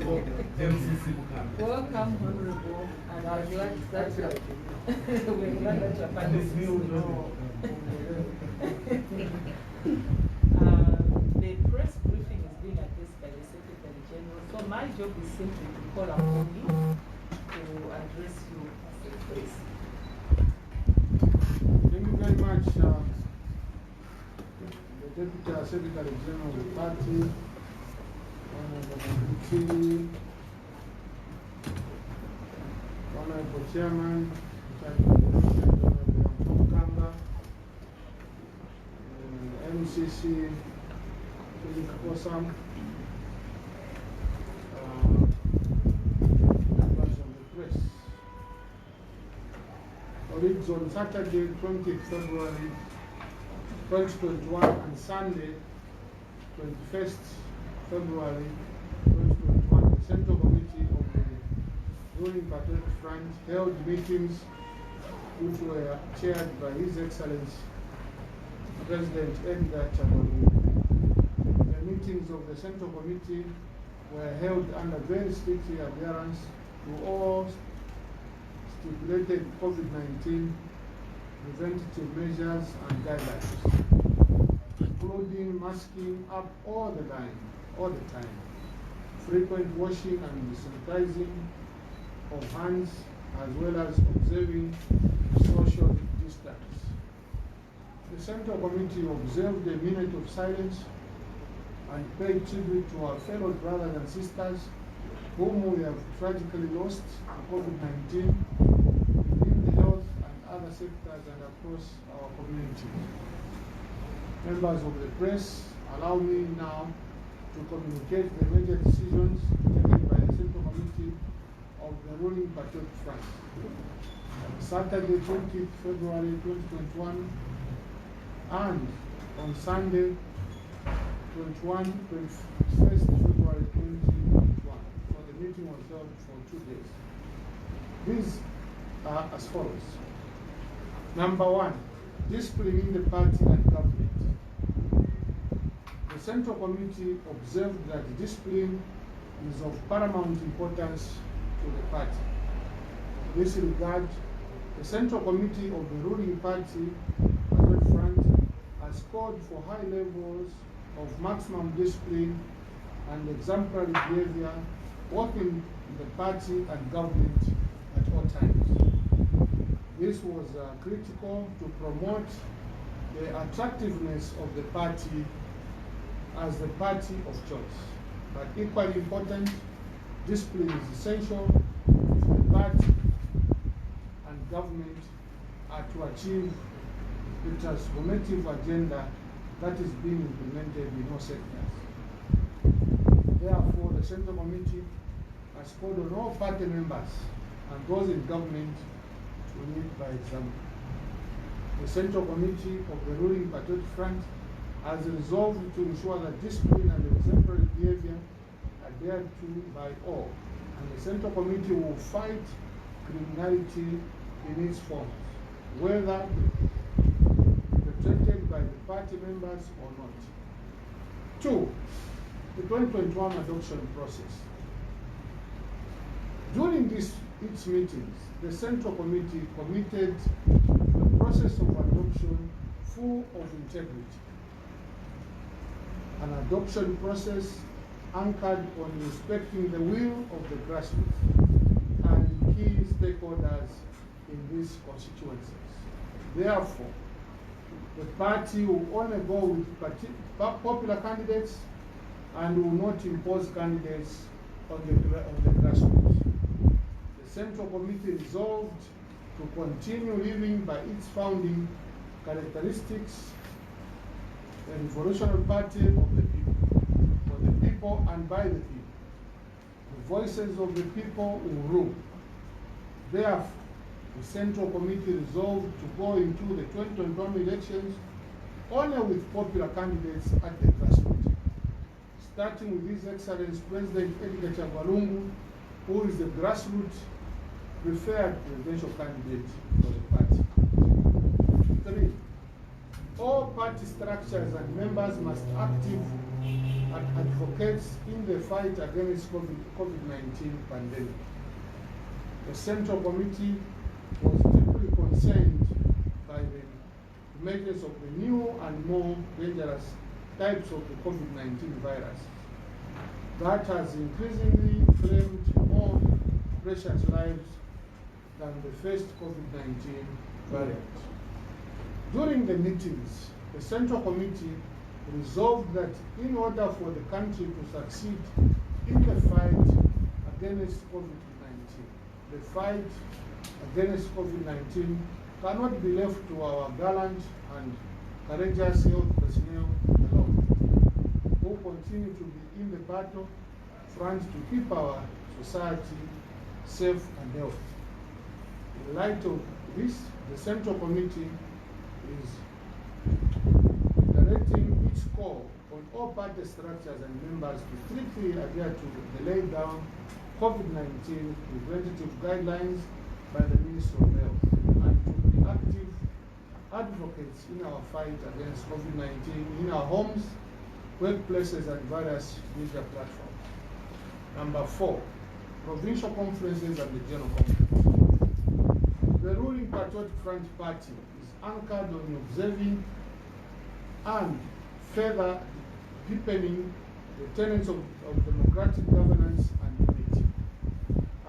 Welcome, Honorable, and I'm glad that we're glad that you're part of this. The press briefing is being addressed by the Secretary General, so my job is simply to call upon you to address you as the press. Thank you very much, the Deputy Secretary General of the party, Honorable Chairman, Honorable Kamba, MCC, Kosam, members of the press. Colleagues, on Saturday, 20th February 2021 and Sunday, 21st February 2021, the Central Committee of the ruling Patriotic Front held meetings which were chaired by His Excellency President Edgar Chabalungu. The meetings of the Central Committee were held under very strict adherence to all stipulated COVID-19 preventative measures and guidelines, including masking up all the time, frequent washing and sanitizing of hands, as well as observing social distance. The Central Committee observed a minute of silence and paid tribute to our fellow brothers and sisters whom we have tragically lost to COVID-19 in the health and other sectors and across our community. Members of the press, allow me now to communicate the major decisions taken by the Central Committee of the ruling Patriotic Front. Saturday, 20th February 2021, and on Sunday, 21st February 2021. So the meeting was held for 2 days. These are as follows. Number one, disciplining the party and government. The Central Committee observed that discipline is of paramount importance to the party. In this regard, the Central Committee of the ruling party, Patriotic Front, has called for high levels of maximum discipline and exemplary behavior both in the party and government at all times. This was critical to promote the attractiveness of the party as the party of choice. But equally important, discipline is essential if the party and government are to achieve the transformative agenda that is being implemented in all sectors. Therefore, the Central Committee has called on all party members and those in government to lead by example. The Central Committee of the ruling Patriotic Front has resolved to ensure that discipline and exemplary behavior are adhered to by all, and the Central Committee will fight criminality in its forms, whether perpetrated by the party members or not. 2. The 2021 adoption process. During its meetings, the Central Committee committed to a process of adoption full of integrity. An adoption process anchored on respecting the will of the grassroots and key stakeholders in these constituencies. Therefore, the party will only go with popular candidates and will not impose candidates on the grassroots. The Central Committee resolved to continue living by its founding characteristics, a revolutionary party of the people, for the people and by the people. The voices of the people will rule. Therefore, the Central Committee resolved to go into the 2021 elections only with popular candidates at the grassroots, starting with His Excellency President Edgar Chabalungu, who is the grassroots preferred presidential candidate for the party. 3. All party structures and members must advocates in the fight against COVID-19 pandemic. The Central Committee was deeply concerned by the emergence of the new and more dangerous types of the COVID-19 virus that has increasingly claimed more precious lives than the first COVID-19 variant. During the meetings, the Central Committee resolved that in order for the country to succeed in the fight against COVID-19, the fight against COVID-19 cannot be left to our gallant and courageous health personnel alone, who continue to be in the battle front to keep our society safe and healthy. In light of this, the Central Committee is directing its call on all party structures and members to strictly adhere to the laid down COVID-19 preventative guidelines by the Ministry of Health and to be active advocates in our fight against COVID-19 in our homes, workplaces, and various media platforms. Number 4, provincial conferences and the General Conference. The ruling Patriotic Front Party is anchored on observing and further deepening the tenets of democratic governance and unity.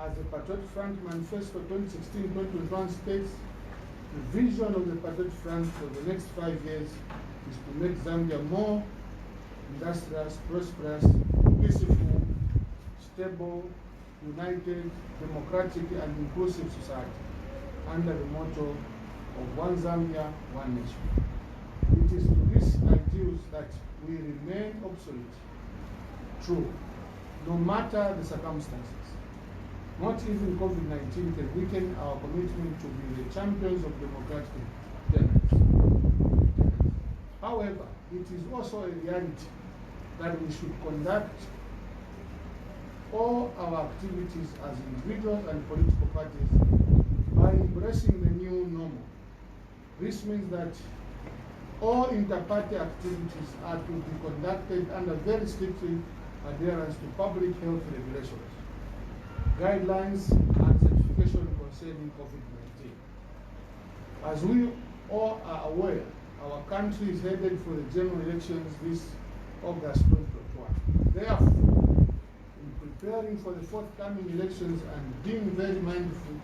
As the Patriotic Front Manifesto 2016-2021 states, the vision of the Patriotic Front for the next 5 years is to make Zambia more industrious, prosperous, peaceful, stable, united, democratic, and inclusive society under the motto of One Zambia, One Nation. It is to these ideals that we remain absolute, true, no matter the circumstances. Not even COVID-19 can weaken our commitment to be the champions of democratic tenets. However, it is also a reality that we should conduct all our activities as individuals and political parties by embracing the new normal. This means that all inter-party activities are to be conducted under very strict adherence to public health regulations, guidelines, and certification concerning COVID-19. As we all are aware, our country is headed for the general elections this August 2021. Therefore, in preparing for the forthcoming elections and being very mindful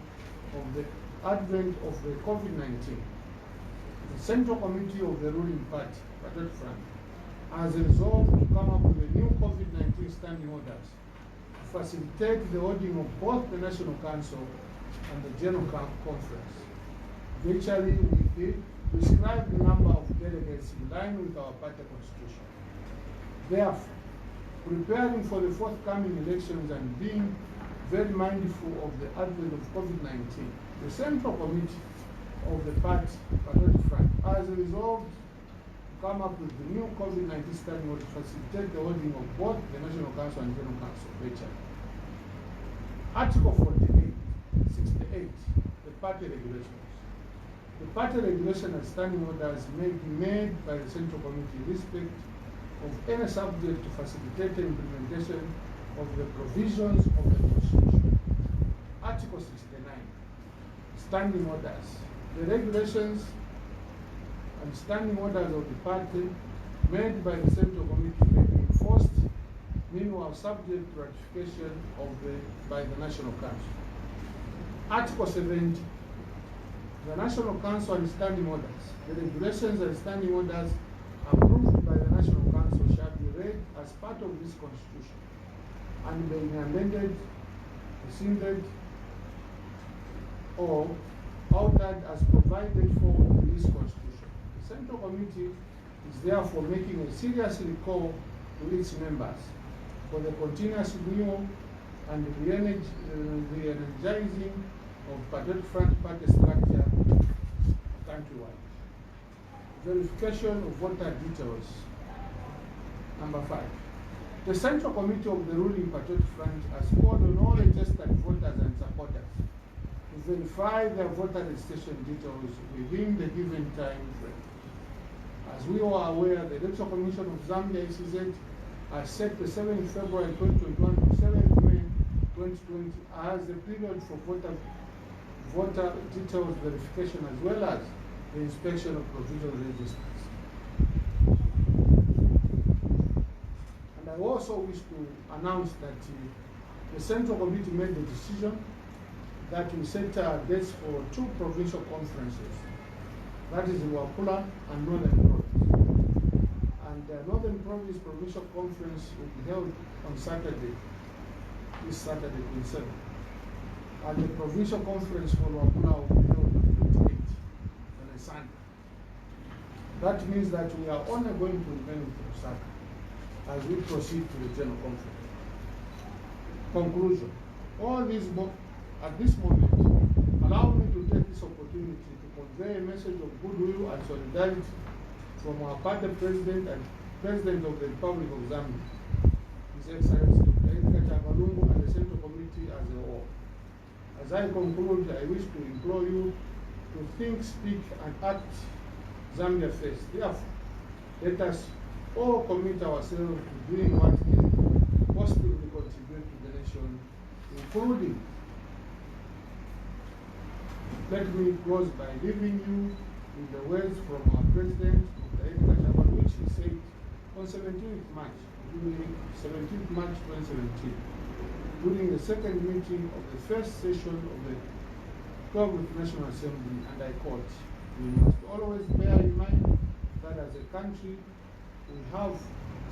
of the advent of the COVID-19, the Central Committee of the ruling party, Patriotic Front, has resolved to come up with a new COVID-19 standing orders to facilitate the holding of both the National Council and the General Conference. Virtually, we prescribe the number of delegates in line with our party constitution. Therefore, preparing for the forthcoming elections and being very mindful of the advent of COVID-19, the Central Committee of the party, Patriotic Front, has resolved to come up with the new COVID-19 standing order to facilitate the holding of both the National Council and General Council, virtually. Article 48, 68, the party regulations. The party regulation and standing orders may be made by the Central Committee in respect of any subject to facilitate the implementation of the provisions of the Constitution. Article 69, standing orders. The regulations and standing orders of the party made by the Central Committee may be enforced, meanwhile subject to ratification by the National Council. Article 70, the National Council and standing orders. The regulations and standing orders approved by the National Council shall be read as part of this Constitution and may be amended, rescinded, or altered as provided for in this Constitution. The Central Committee is therefore making a serious call to its members for the continuous renewal and the re-energizing of Patriotic Front party structure countrywide. Verification of voter details. Number 5. The Central Committee of the ruling Patriotic Front has called on all registered voters and supporters to verify their voter registration details within the given time frame. As we are aware, the Electoral Commission of Zambia, ECZ, I set the 7th February 2021 to 7th May 2020 as the period for voter details verification as well as the inspection of provisional registers. And I also wish to announce that the Central Committee made the decision that we set dates for 2 provincial conferences. That is in Wapula and Northern Province. And the Northern Province Provincial Conference will be held on Saturday, this Saturday, 27th. And the Provincial Conference for Wapula will be held on the 28th, on a Sunday. That means that we are only going to remain with Lusaka as we proceed to the General Conference. Conclusion. All these, at this moment, allow me to take this opportunity to convey a message of goodwill and solidarity from our party president and President of the Republic of Zambia, His Excellency Dr. Edgar Chavalungu, and the Central Committee as a whole. As I conclude, I wish to implore you to think, speak, and act Zambia first. Therefore, let us all commit ourselves to doing what can positively contribute to the nation, including. Let me close by leaving you with the words from our President, Dr. Edgar Chavalungu, which he said on 17th March 2017, during the second meeting of the first session of the 12th National Assembly, and I quote, "We must always bear in mind that as a country, we have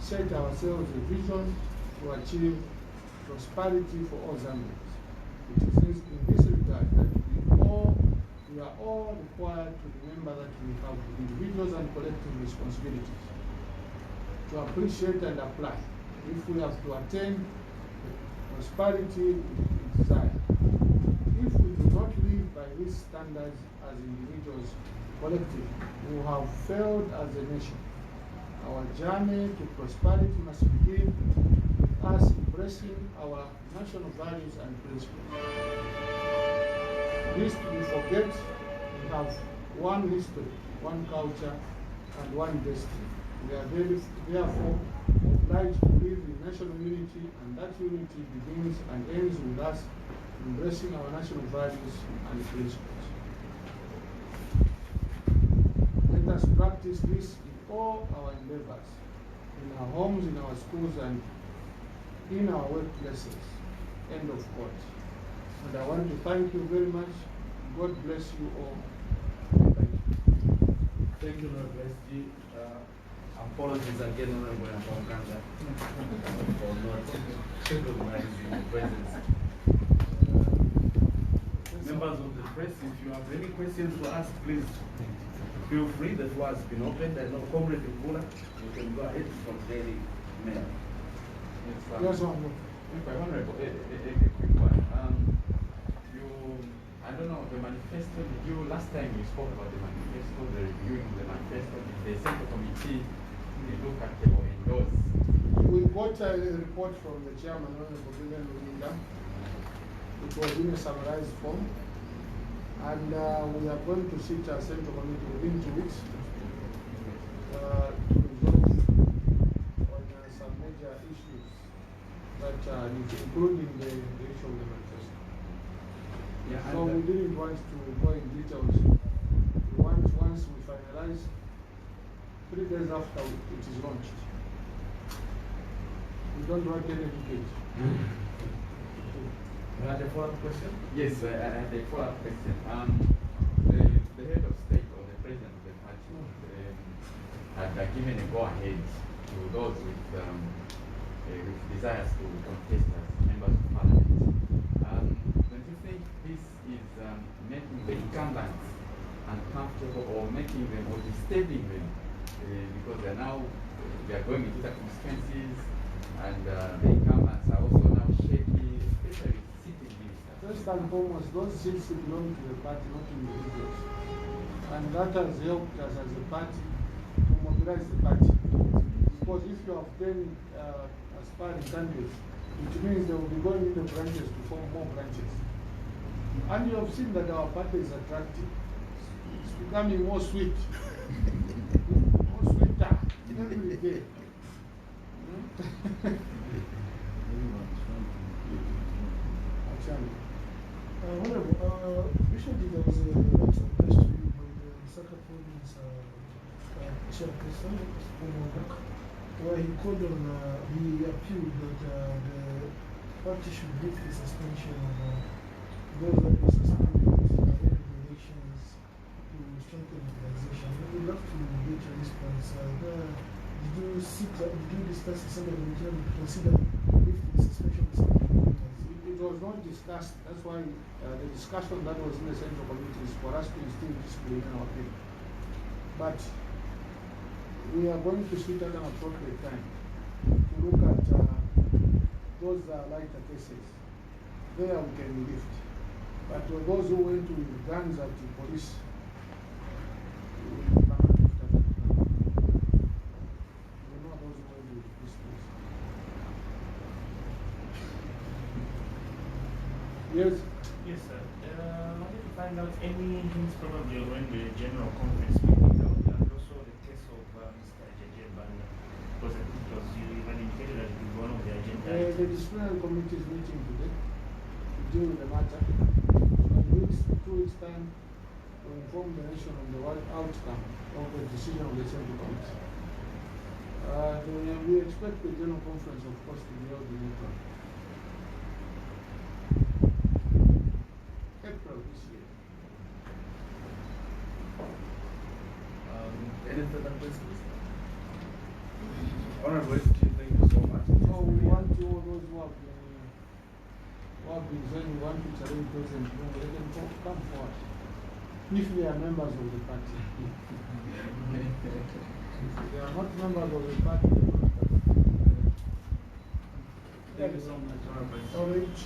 set ourselves a vision to achieve prosperity for all Zambians. It is in this regard that we are all required to remember that we have individuals and collective responsibilities to appreciate and apply if we have to attain the prosperity we desire. If we do not live by these standards as individuals collectively, we have failed as a nation. Our journey to prosperity must begin with us embracing our national values and principles. Lest we forget, we have one history, one culture, and one destiny. We are therefore obliged to live in national unity, and that unity begins and ends with us embracing our national values and principles. Let us practice this in all our endeavors, in our homes, in our schools, and in our workplaces." End of quote. And I want to thank you very much. God bless you all. Thank you. Thank you, Lord SG. Apologies again, Honorable Mponganga, for not recognizing the presence. Members of the press, if you have any questions to ask, please feel free. The floor has been opened. I know Comrade Mwila, you can go ahead from Daily Mail. Yes, Honorable. Honorable, a quick one. I don't know, the manifesto, last time we spoke about the manifesto, the reviewing the manifesto, the Central Committee, they look at the endorse. We got a report from the chairman, Honorable Davies Mwila. It was in a summarized form. And we are going to sit as Central Committee within 2 weeks to resolve on some major issues that including the issue of the manifesto. Yeah, so we didn't want to go in details. We want, once we finalize, 3 days after it is launched. We don't want any leakage. You had a follow-up question? Yes, I had a follow-up question. The head of state or the president of the party had given a go-ahead to those with desires to contest as members of parliament. Don't you think this is making the incumbents uncomfortable or making them or disturbing them because they are going into the constituencies and the incumbents are also now shaky, especially sitting ministers? First and foremost, those seats belong to the party, not individuals. And that has helped us as a party to mobilize the party. Because if you have 10 aspiring candidates, it means they will be going into branches to form more branches. And you have seen that our party is attractive. It's becoming more sweet. More sweeter every day. Actually, recently there was a right of press to you by the Lusaka province chairperson, where he called on, he appealed that the party should lift the suspension of those that were suspended ahead of the elections to strengthen organization. We would love to get your response. Did you discuss the Assembly Committee and consider lifting the suspension of some members? it was not discussed. That's why the discussion that was in the Central Committee is for us to instill discipline in our people. But we are going to sit at an appropriate time to look at those lighter cases. There we can lift. But those who went with guns at the police, we cannot lift at that time. We know those who went with pistols. Yes? Yes, sir. I wanted to find out any hints probably on when the General Conference will be held, and also the case of Mr. Jejeban, because I think it was you had indicated that it was one of the agenda The items. disciplinary committee is meeting today to deal with the matter. So in 2 weeks' time, we'll inform the nation on the outcome of the decision of the Central Committee. We expect the General Conference, of course, to be held in April this year. Any further questions? Honorable SG, thank you so much. So we want you, all those who have been saying we want to challenge President Lungu, they can come forward. If they are members of the party. If they are not members of the party, they don't participate. Thank you so much, Honorable. All right.